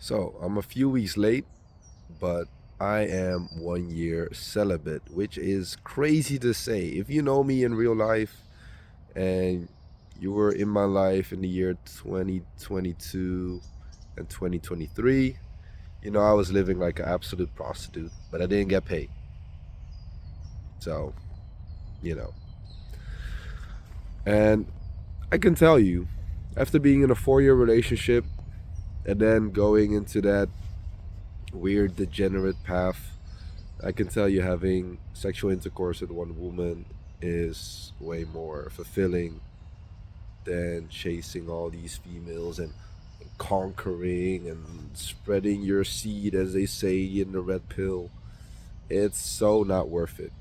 So I'm a few weeks late, but I am 1 year celibate, which is crazy to say. If you know me in real life and you were in my life in the year 2022 and 2023, I was living like an absolute prostitute, but I didn't get paid. So, you know. And I can tell you, after being in a 4 year relationship and then going into that weird degenerate path, I can tell you having sexual intercourse with one woman is way more fulfilling than chasing all these females and conquering and spreading your seed, as they say in the red pill. It's so not worth it.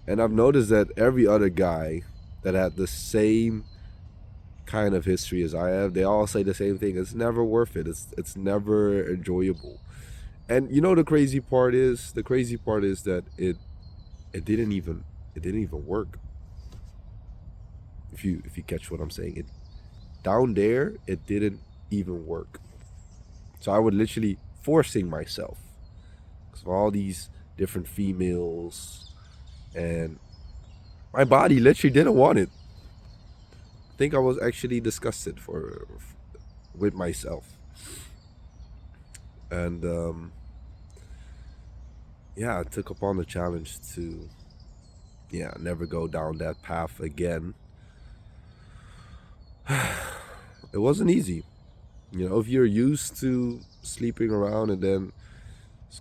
And I've noticed that every other guy that had the same kind of history as I have, they all say the same thing. It's never worth it. It's never enjoyable. And the crazy part is that it didn't even it didn't even work. If you catch what I'm saying, it down there it didn't even work. So I would literally forcing myself because of all these different females, and my body literally didn't want it. I think I was actually disgusted with myself, and yeah, I took upon the challenge to never go down that path again. It wasn't easy. If you're used to sleeping around and then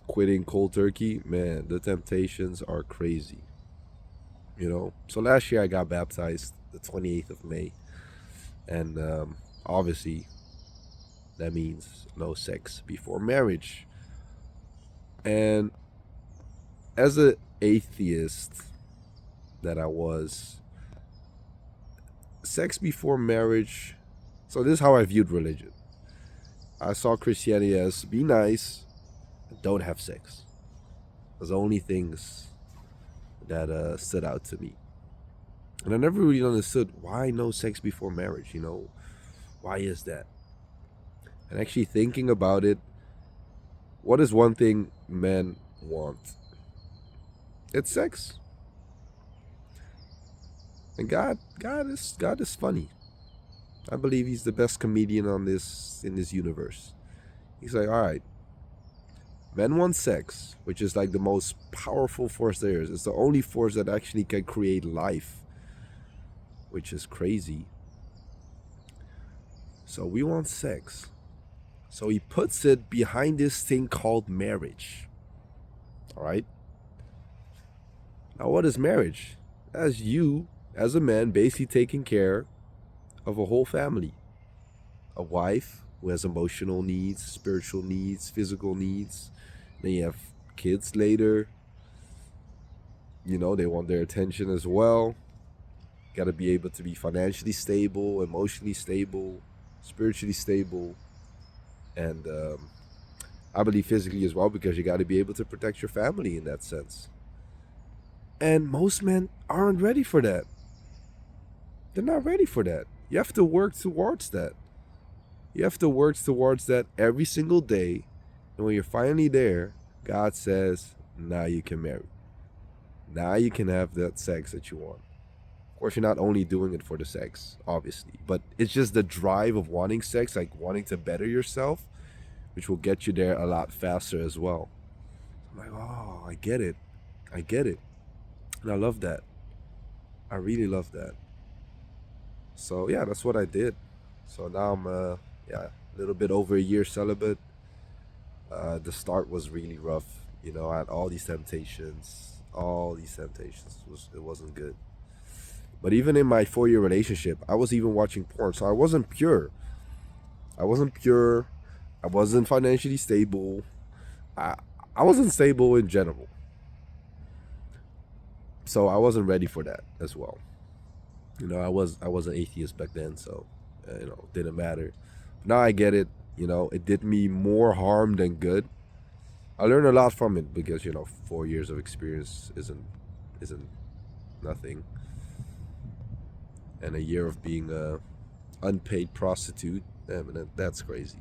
quitting cold turkey, man, the temptations are crazy. So last year I got baptized the 28th of May, and obviously that means no sex before marriage. And as an atheist that I was, sex before marriage. So this is how I viewed religion. I saw Christianity as be nice, don't have sex. Those are the only things that stood out to me. And I never really understood why no sex before marriage, Why is that? And actually thinking about it, what is one thing men want? It's sex. And God is funny. I believe he's the best comedian in this universe. He's like, all right, men want sex, which is like the most powerful force there is. It's the only force that actually can create life, which is crazy. So we want sex. So he puts it behind this thing called marriage. All right. Now, what is marriage? As you, as a man, basically taking care of a whole family. A wife who has emotional needs, spiritual needs, physical needs. Then you have kids later. They want their attention as well. Got to be able to be financially stable, emotionally stable, spiritually stable, and I believe physically as well, because you got to be able to protect your family in that sense. And most men aren't ready for that. They're not ready for that. You have to work towards that. You have to work towards that every single day. And when you're finally there, God says, now you can marry. Now you can have that sex that you want. Of course, you're not only doing it for the sex, obviously, but it's just the drive of wanting sex, like wanting to better yourself, which will get you there a lot faster as well. I'm like, oh, I get it. I get it. And I love that. I really love that. So yeah, that's what I did. So now I'm a little bit over a year celibate. The start was really rough. I had all these temptations. All these temptations. It wasn't good. But even in my 4 year relationship, I was even watching porn. So I wasn't pure. I wasn't pure. I wasn't financially stable. I I wasn't stable in general. So I wasn't ready for that as well. I was an atheist back then, so didn't matter. Now I get it. It did me more harm than good. I learned a lot from it because 4 years of experience isn't nothing, and a year of being a unpaid prostitute. I mean, that's crazy.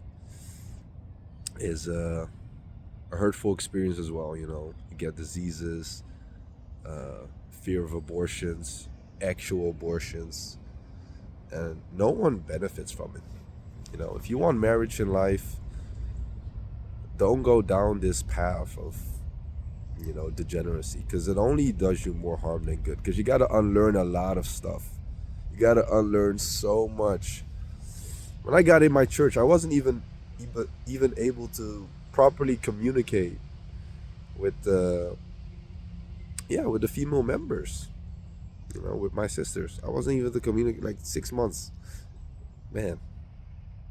is a hurtful experience as well. You know, you get diseases, fear of abortions, actual abortions, and no one benefits from it. You know, if you want marriage in life, don't go down this path of, you know, degeneracy, because it only does you more harm than good. Because you got to unlearn a lot of stuff. You got to unlearn so much. When I got in my church, I wasn't even able to properly communicate with the with the female members. You know, with my sisters, I wasn't even to communicate like 6 months. Man,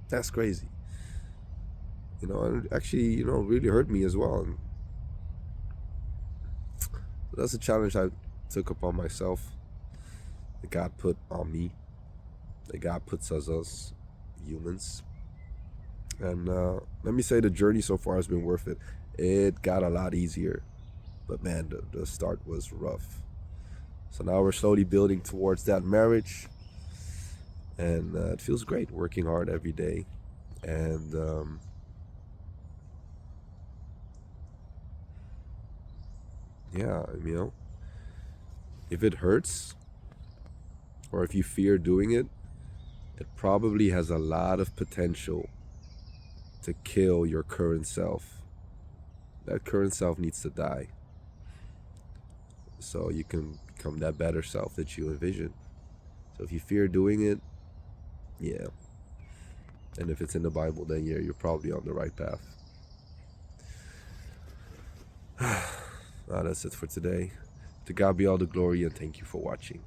that's crazy. You know, and actually, you know, really hurt me as well. And that's a challenge I took upon myself. That God put on me. That God puts us humans. And let me say, the journey so far has been worth it. It got a lot easier, but man, the start was rough. So now we're slowly building towards that marriage, and it feels great working hard every day. And yeah, you know, if it hurts or if you fear doing it, it probably has a lot of potential to kill your current self. That current self needs to die so you can become that better self that you envision. So if you fear doing it, yeah. And if it's in the Bible, then yeah, you're probably on the right path. That's it for today. To God be all the glory, and thank you for watching.